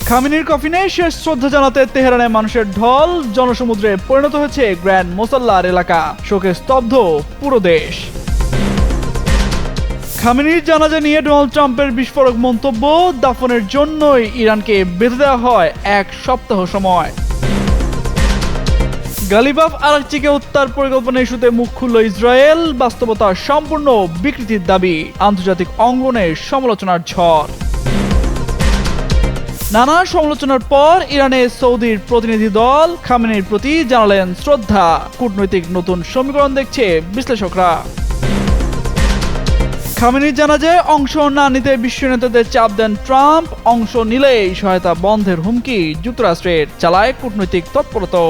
খামেনির কফিনে শেষ শ্রদ্ধা জানাতে তেহরানে মানুষের ঢল, জনসমুদ্রে পরিণত হয়েছে গ্র্যান্ড মোসাল্লার এলাকা, শোকে স্তব্ধ পুরো দেশ। খামেনির জানাজা নিয়ে ডোনাল্ড ট্রাম্পের বিস্ফোরক মন্তব্য, দাফনের জন্যই ইরানকে বেঁধে দেওয়া হয় 1 সপ্তাহ সময়। গালিবাফ আরাকচিকে হত্যার পরিকল্পনা ইস্যুতে মুখ খুলল ইসরায়েল, বাস্তবতা সম্পূর্ণ বিকৃতির দাবি, আন্তর্জাতিক অঙ্গনে সমালোচনার ঝড়। নানা সমালোচনার পর ইরানে সৌদির প্রতিনিধি দল খামেনির প্রতি জানালেন শ্রদ্ধা, কূটনৈতিক নতুন সমীকরণ দেখছে বিশ্লেষকরা। খামেনির জানাজায় অংশ না নিতে বিশ্ব নেতাদের চাপ দেন ট্রাম্প, অংশ নিলেই সহায়তা বন্ধের হুমকি যুক্তরাষ্ট্রের, চালায় কূটনৈতিক তৎপরতা।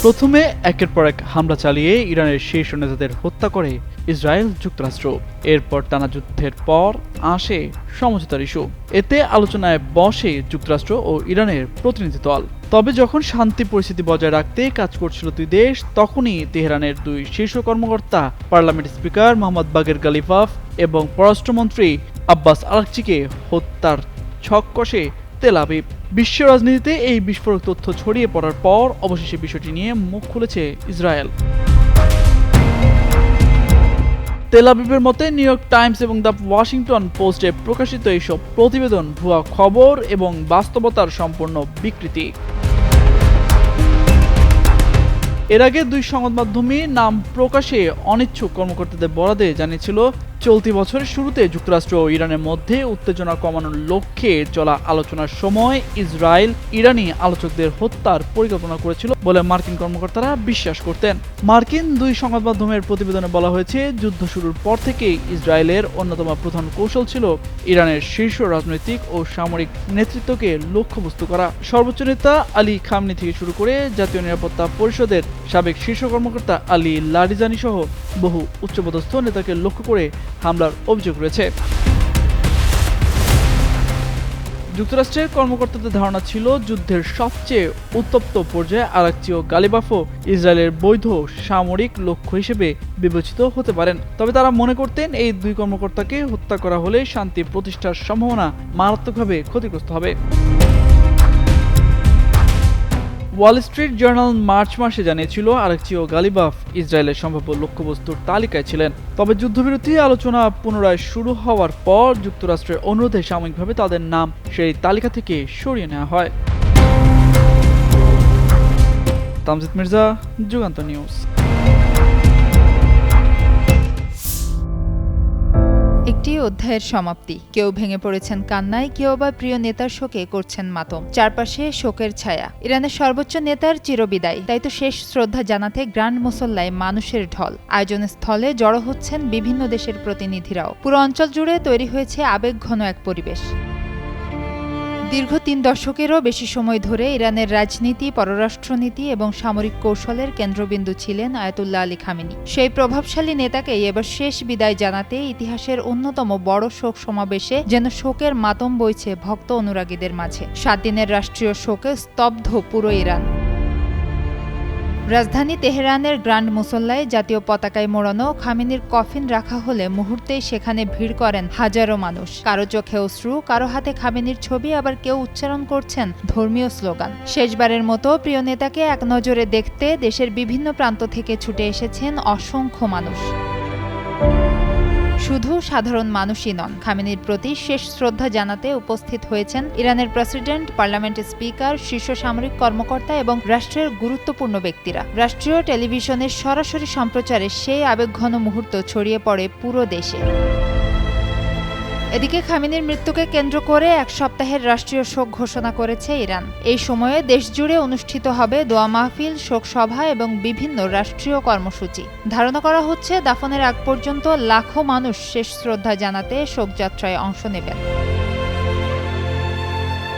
প্রথমে একের পর এক হামলা চালিয়ে ইরানের শীর্ষ নেতাদের হত্যা করে ইসরায়েল যুক্তরাষ্ট্র। এরপর টানা যুদ্ধের পর আসে সমঝোতার ইস্যু। এতে আলোচনায় বসে যুক্তরাষ্ট্র ও ইরানের প্রতিনিধি দল। তবে যখন শান্তি পরিস্থিতি বজায় রাখতে কাজ করছিল দুই দেশ, তখনই তেহরানের 2 শীর্ষ কর্মকর্তা পার্লামেন্ট স্পিকার মোহাম্মদ বাগের গালিবাফ এবং পররাষ্ট্রমন্ত্রী আব্বাস আরাকচিকে হত্যার ছক কষে তেল আবিব। বিশ্ব রাজনীতিতে এই বিস্ফোরক তথ্য ছড়িয়ে পড়ার পর অবশেষে বিষয়টি নিয়ে মুখ খুলেছে ইসরায়েল। তেল আবিবের মতে নিউ ইয়র্ক টাইমস এবং দ্য ওয়াশিংটন পোস্টে প্রকাশিত এইসব প্রতিবেদন ভুয়া খবর এবং বাস্তবতার সম্পূর্ণ বিকৃতি। এর আগে 2 সংবাদ মাধ্যমে নাম প্রকাশে অনিচ্ছুক কর্মকর্তাদের বরাদে জানিয়েছিল, চলতি বছরের শুরুতে যুক্তরাষ্ট্র ও ইরানের মধ্যে উত্তেজনা কমানোর লক্ষ্যে চলা আলোচনার সময় ইসরায়েল ইরানি আলোচকদের হত্যার পরিকল্পনা করেছিল বলে মার্কিন কর্মকর্তারা বিশ্বাস করতেন। মার্কিন 2 সংবাদ মাধ্যমের প্রতিবেদনে বলা হয়েছে, যুদ্ধ শুরুর পর থেকেই ইসরায়েলের অন্যতম প্রধান কৌশল ছিল ইরানের শীর্ষ রাজনৈতিক ও সামরিক নেতৃত্বকে লক্ষ্যবস্তু করা। সর্বোচ্চ নেতা আলী খামনি থেকে শুরু করে জাতীয় নিরাপত্তা পরিষদের সাবেক শীর্ষ কর্মকর্তা আলী লারিজানি সহ বহু উচ্চপদস্থ নেতাকে লক্ষ্য করে হামলার অভিযোগ রয়েছে। যুক্তরাষ্ট্রের কর্মকর্তাদের ধারণা ছিল, যুদ্ধের সবচেয়ে উত্তপ্ত পর্যায়ে আরাকচি ও গালিবাফও ইসরায়েলের বৈধ সামরিক লক্ষ্য হিসেবে বিবেচিত হতে পারেন। তবে তারা মনে করতেন, এই 2 কর্মকর্তাকে হত্যা করা হলে শান্তি প্রতিষ্ঠার সম্ভাবনা মারাত্মকভাবে ক্ষতিগ্রস্ত হবে। ওয়াল স্ট্রিট জার্নাল মার্চ মাসে জানিয়েছিল, আরাকচি ও গালিবাফ ইসরায়েলের সম্ভাব্য লক্ষ্যবস্তুর তালিকায় ছিলেন। তবে যুদ্ধবিরতি আলোচনা পুনরায় শুরু হওয়ার পর যুক্তরাষ্ট্রের অনুরোধে সাময়িকভাবে তাদের নাম সেই তালিকা থেকে সরিয়ে নেওয়া হয়। তামজিদ মির্জা, যুগান্তর নিউজ। একটি অধ্যায়ের সমাপ্তি। কেউ ভেঙে পড়েছেন কান্নায়, কেউ আবার প্রিয় নেতার শোকে করছেন মাতম। চারপাশে শোকের ছায়া। ইরানের সর্বোচ্চ নেতার চিরবিদায়, তাই তো শেষ শ্রদ্ধা জানাতে গ্র্যান্ড মুসল্লায় মানুষের ঢল। আয়োজনের স্থলে জড়ো হচ্ছেন বিভিন্ন দেশের প্রতিনিধিরাও। পুরো অঞ্চল জুড়ে তৈরি হয়েছে আবেগঘন এক পরিবেশ। দীর্ঘ 3 দশকেরও বেশি সময় ধরে ইরানের রাজনীতি, পররাষ্ট্রনীতি এবং সামরিক কৌশলের কেন্দ্রবিন্দু ছিলেন আয়াতুল্লাহ আলী খামেনি। সেই প্রভাবশালী নেতাকেই এবার শেষ বিদায় জানাতে ইতিহাসের অন্যতম বড় শোক সমাবেশে যেন শোকের মাতম বইছে ভক্ত অনুরাগীদের মাঝে। 7 দিনের রাষ্ট্রীয় শোকে স্তব্ধ পুরো ইরান। রাজধানী তেহরানের গ্র্যান্ড মুসল্লায় জাতীয় পতাকায় মোড়ানো খামেনির কফিন রাখা হলে মুহূর্তেই সেখানে ভিড় করেন হাজারো মানুষ। কারো চোখে অশ্রু, কারো হাতে খামেনির ছবি, আবার কেউ উচ্চারণ করছেন ধর্মীয় স্লোগান। শেষবারের মতো প্রিয় নেতাকে এক নজরে দেখতে দেশের বিভিন্ন প্রান্ত থেকে ছুটে এসেছেন অসংখ্য মানুষ। শুধু সাধারণ মানুষই নন, খামেনির প্রতি শেষ শ্রদ্ধা জানাতে উপস্থিত হয়েছেন ইরানের প্রেসিডেন্ট, পার্লামেন্টের স্পিকার, শীর্ষ সামরিক কর্মকর্তা এবং রাষ্ট্রের গুরুত্বপূর্ণ ব্যক্তিরা। রাষ্ট্রীয় টেলিভিশনের সরাসরি সম্প্রচারে সেই আবেগঘন মুহূর্ত ছড়িয়ে পড়ে পুরো দেশে। এদিকে খামেনির মৃত্যুকে কেন্দ্র করে 1 সপ্তাহের রাষ্ট্রীয় শোক ঘোষণা করেছে ইরান। এই সময়ে দেশজুড়ে অনুষ্ঠিত হবে দোয়া মাহফিল, শোকসভা এবং বিভিন্ন রাষ্ট্রীয় কর্মসূচি। ধারণা করা হচ্ছে, দাফনের আগ পর্যন্ত লাখো মানুষ শেষ শ্রদ্ধা জানাতে শোকযাত্রায় অংশ নেবেন।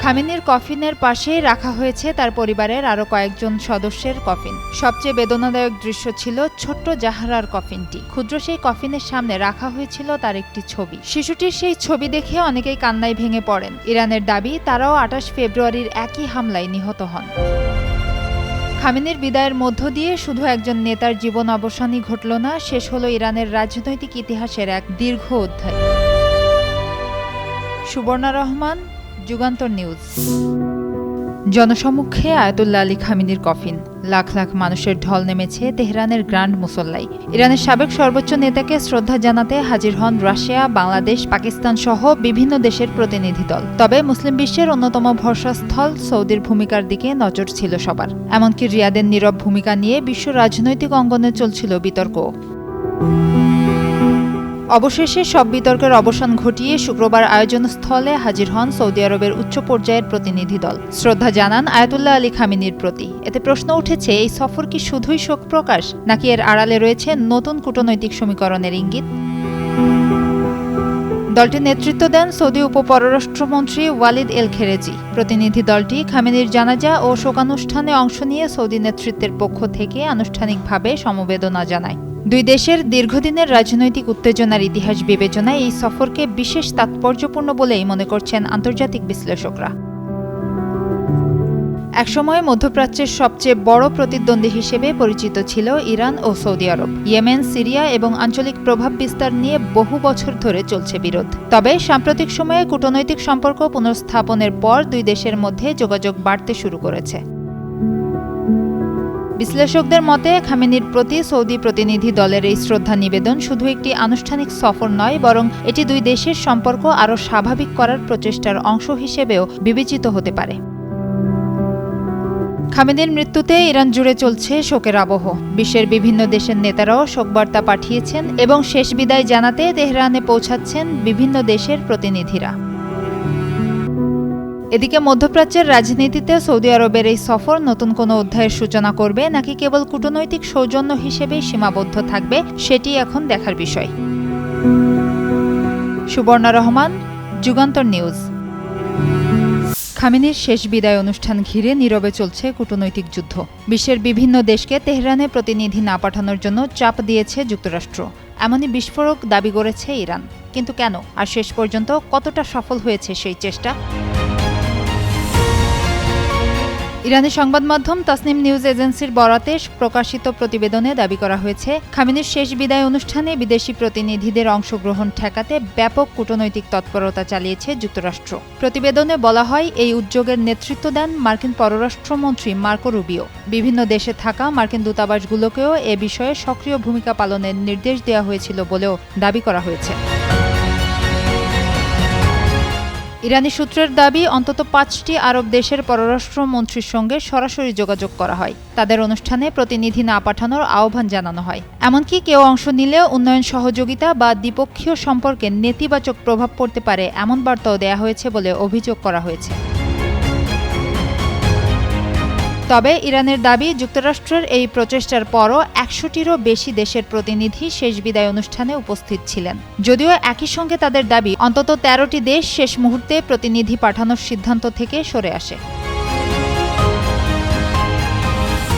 খামেনির কফিনের পাশেই রাখা হয়েছে তার পরিবারের আরও কয়েকজন সদস্যের কফিন। সবচেয়ে বেদনাদায়ক দৃশ্য ছিল ছোট্ট জাহরার কফিনটি। ক্ষুদ্র সেই কফিনের সামনে রাখা হয়েছিল তার একটি ছবি। শিশুটির সেই ছবি দেখে অনেকেই কান্নায় ভেঙে পড়েন। ইরানের দাবি, তারাও 28 ফেব্রুয়ারির একই হামলায় নিহত হন। খামেনির বিদায়ের মধ্য দিয়ে শুধু একজন নেতার জীবন অবসানই ঘটল না, শেষ হলো ইরানের রাজনৈতিক ইতিহাসের এক দীর্ঘ অধ্যায়। সুবর্ণা রহমান, যুগান্তর নিউজ। জনসমক্ষে আয়াতুল্লাহ আলী খামিনির কফিন, লাখ লাখ মানুষের ঢল নেমেছে তেহরানের গ্র্যান্ড মুসল্লায়। ইরানের সাবেক সর্বোচ্চ নেতাকে শ্রদ্ধা জানাতে হাজির হন রাশিয়া, বাংলাদেশ, পাকিস্তান সহ বিভিন্ন দেশের প্রতিনিধি দল। তবে মুসলিম বিশ্বের অন্যতম ভরসাস্থল সৌদির ভূমিকার দিকে নজর ছিল সবার। এমনকি রিয়াদের নীরব ভূমিকা নিয়ে বিশ্ব রাজনৈতিক অঙ্গনে চলছিল বিতর্ক। অবশেষে সব বিতর্কের অবসান ঘটিয়ে শুক্রবার আয়োজনস্থলে হাজির হন সৌদি আরবের উচ্চ পর্যায়ের প্রতিনিধি দল। শ্রদ্ধা জানান আয়াতুল্লাহ আলী খামিনির প্রতি। এতে প্রশ্ন উঠেছে, এই সফর কি শুধুই শোক প্রকাশ, নাকি এর আড়ালে রয়েছে নতুন কূটনৈতিক সমীকরণের ইঙ্গিত? দলটির নেতৃত্ব দেন সৌদি উপপররাষ্ট্রমন্ত্রী ওয়ালিদ এল খেরেজি। প্রতিনিধি দলটি খামেনির জানাজা ও শোকানুষ্ঠানে অংশ নিয়ে সৌদি নেতৃত্বের পক্ষ থেকে আনুষ্ঠানিকভাবে সমবেদনা জানায়। দুই দেশের দীর্ঘদিনের রাজনৈতিক উত্তেজনার ইতিহাস বিবেচনায় এই সফরকে বিশেষ তাৎপর্যপূর্ণ বলেই মনে করছেন আন্তর্জাতিক বিশ্লেষকরা। একসময় মধ্যপ্রাচ্যের সবচেয়ে বড় প্রতিদ্বন্দ্বী হিসেবে পরিচিত ছিল ইরান ও সৌদি আরব। ইয়েমেন, সিরিয়া এবং আঞ্চলিক প্রভাব বিস্তার নিয়ে বহু বছর ধরে চলছে বিরোধ। তবে সাম্প্রতিক সময়ে কূটনৈতিক সম্পর্ক পুনর্স্থাপনের পর দুই দেশের মধ্যে যোগাযোগ বাড়তে শুরু করেছে। বিশ্লেষকদের মতে খামেনির প্রতি সৌদি প্রতিনিধি দলের এই শ্রদ্ধা নিবেদন শুধু একটি আনুষ্ঠানিক সফর নয়, বরং এটি দুই দেশের সম্পর্ক আরও স্বাভাবিক করার প্রচেষ্টার অংশ হিসেবেও বিবেচিত হতে পারে। খামেনির মৃত্যুতে ইরান জুড়ে চলছে শোকের আবহ। বিশ্বের বিভিন্ন দেশের নেতারাও শোকবার্তা পাঠিয়েছেন এবং শেষ বিদায় জানাতে তেহরানে পৌঁছাচ্ছেন বিভিন্ন দেশের প্রতিনিধিরা। এদিকে মধ্যপ্রাচ্যের রাজনীতিতে সৌদি আরবের এই সফর নতুন কোনো অধ্যায়ের সূচনা করবে নাকি কেবল কূটনৈতিক সৌজন্য হিসেবেই সীমাবদ্ধ থাকবে, সেটি এখন দেখার বিষয়। সুবর্ণা রহমান, যুগান্তর নিউজ। খামেনির শেষ বিদায় অনুষ্ঠান ঘিরে নীরবে চলছে কূটনৈতিক যুদ্ধ। বিশ্বের বিভিন্ন দেশকে তেহরানে প্রতিনিধি না পাঠানোর জন্য চাপ দিয়েছে যুক্তরাষ্ট্র। এমনই বিস্ফোরক দাবি করেছে ইরান। কিন্তু কেন, আর শেষ পর্যন্ত কতটা সফল হয়েছে সেই চেষ্টা? ইরানি সংবাদ মাধ্যম তাসনিম নিউজ এজেন্সির বরাতে প্রকাশিত প্রতিবেদনে দাবি করা হয়েছে, খামেনির শেষ বিদায় অনুষ্ঠানে বিদেশি প্রতিনিধিদের অংশগ্রহণ ঠেকাতে ব্যাপক কূটনৈতিক তৎপরতা চালিয়েছে যুক্তরাষ্ট্র। প্রতিবেদনে বলা হয়, এই উদ্যোগের নেতৃত্ব দেন মার্কিন পররাষ্ট্রমন্ত্রী মার্কো রুবিও। বিভিন্ন দেশে থাকা মার্কিন দূতাবাসগুলোকেও এ বিষয়ে সক্রিয় ভূমিকা পালনের নির্দেশ দেওয়া হয়েছিল বলেও দাবি করা হয়েছে। ইরানি সূত্রের দাবি, অন্তত 5টি আরব দেশের পররাষ্ট্রমন্ত্রীর সঙ্গে সরাসরি যোগাযোগ করা হয়। তাদের অনুষ্ঠানে প্রতিনিধি না পাঠানোর আহ্বান জানানো হয়। এমনকি কেউ অংশ নিলেও উন্নয়ন সহযোগিতা বা দ্বিপক্ষীয় সম্পর্কে নেতিবাচক প্রভাব পড়তে পারে এমন বার্তাও দেয়া হয়েছে বলে অভিযোগ করা হয়েছে। তবে ইরানের দাবি, যুক্তরাষ্ট্রের এই প্রচেষ্টার পরও 100টিরও বেশি দেশের প্রতিনিধি শেষ বিদায় অনুষ্ঠানে উপস্থিত ছিলেন। যদিও একই সঙ্গে তাদের দাবি, অন্তত 13টি দেশ শেষ মুহূর্তে প্রতিনিধি পাঠানোর সিদ্ধান্ত থেকে সরে আসে।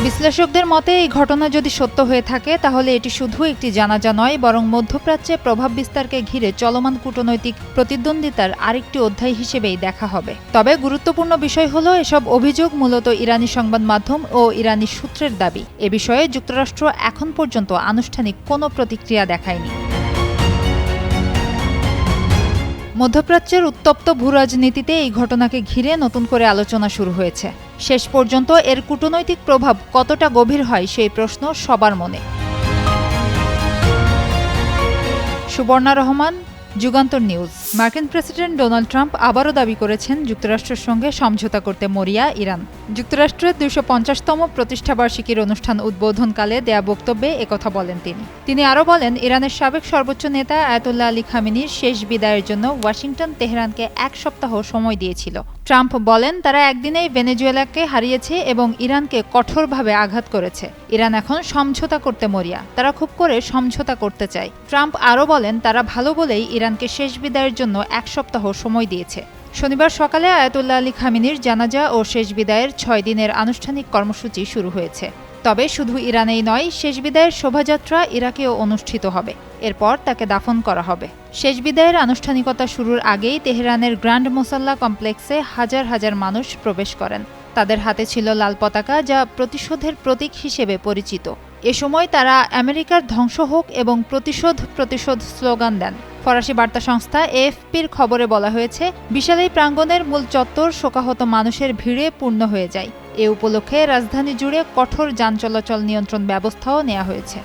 বিশ্লেষকদের মতে, এই ঘটনা যদি সত্য হয়ে থাকে তাহলে এটি শুধু একটি জানাজা নয়, বরং মধ্যপ্রাচ্যে প্রভাব বিস্তারকে ঘিরে চলমান কূটনৈতিক প্রতিদ্বন্দ্বিতার আরেকটি অধ্যায় হিসেবেই দেখা হবে। তবে গুরুত্বপূর্ণ বিষয় হলো, এসব অভিযোগ মূলত ইরানি সংবাদ মাধ্যম ও ইরানি সূত্রের দাবি। এ বিষয়ে যুক্তরাষ্ট্র এখন পর্যন্ত আনুষ্ঠানিক কোনো প্রতিক্রিয়া দেখায়নি। মধ্যপ্রাচ্যের উত্তপ্ত ভূরাজনীতিতে এই ঘটনাকে ঘিরে নতুন করে আলোচনা শুরু হয়েছে। শেষ পর্যন্ত এর কূটনৈতিক প্রভাব কতটা গভীর হয় সেই প্রশ্ন সবার মনে। সুবর্ণা রহমান, যুগান্তর নিউজ। মার্কিন প্রেসিডেন্ট ডোনাল্ড ট্রাম্প আবারও দাবি করেছেন, যুক্তরাষ্ট্রের সঙ্গে সমঝোতা করতে মরিয়া ইরান। যুক্তরাষ্ট্রের 250তম প্রতিষ্ঠাবার্ষিকীর অনুষ্ঠান উদ্বোধনকালে দেয়া বক্তব্যে একথা বলেন তিনি। তিনি আরও বলেন, ইরানের সাবেক সর্বোচ্চ নেতা আয়াতুল্লাহ আলী খামেনির শেষ বিদায়ের জন্য ওয়াশিংটন তেহরানকে 1 সপ্তাহ সময় দিয়েছিল। ট্রাম্প বলেন, তারা একদিনেই ভেনেজুয়েলাকে হারিয়েছে এবং ইরানকে কঠোরভাবে আঘাত করেছে। ইরান এখন সমঝোতা করতে মরিয়া, তারা খুব করে সমঝোতা করতে চায়। ট্রাম্প আরও বলেন, তারা ভালো বলেই ইরানকে শেষ বিদায়ের জন্য 1 সপ্তাহ সময় দিয়েছে। শনিবার সকালে আয়াতুল্লাহ আলী খামেনির জানাজা ও শেষ বিদায়ের 6 দিনের আনুষ্ঠানিক কর্মসূচি শুরু হয়েছে। তবে শুধু ইরানেই নয়, শেষ বিদায়ের শোভাযাত্রা ইরাকেও অনুষ্ঠিত হবে। এরপর তাকে দাফন করা হবে। শেষ বিদায়ের আনুষ্ঠানিকতা শুরুর আগেই তেহরানের গ্র্যান্ড মুসল্লা কমপ্লেক্সে হাজার হাজার মানুষ প্রবেশ করেন। তাদের হাতে ছিল লাল পতাকা, যা প্রতিশোধের প্রতীক হিসেবে পরিচিত। এ সময় তারা আমেরিকার ধ্বংস হোক এবং প্রতিশোধ প্রতিশোধ স্লোগান দেন। ফরাসি বার্তা সংস্থা এএফপির খবরে বলা হয়েছে, বিশাল এই প্রাঙ্গণের মূল চত্বর শোকাহত মানুষের ভিড়ে পূর্ণ হয়ে যায়। এ উপলক্ষে রাজধানী জুড়ে কঠোর যান চলাচল নিয়ন্ত্রণ ব্যবস্থাও নেওয়া হয়েছে।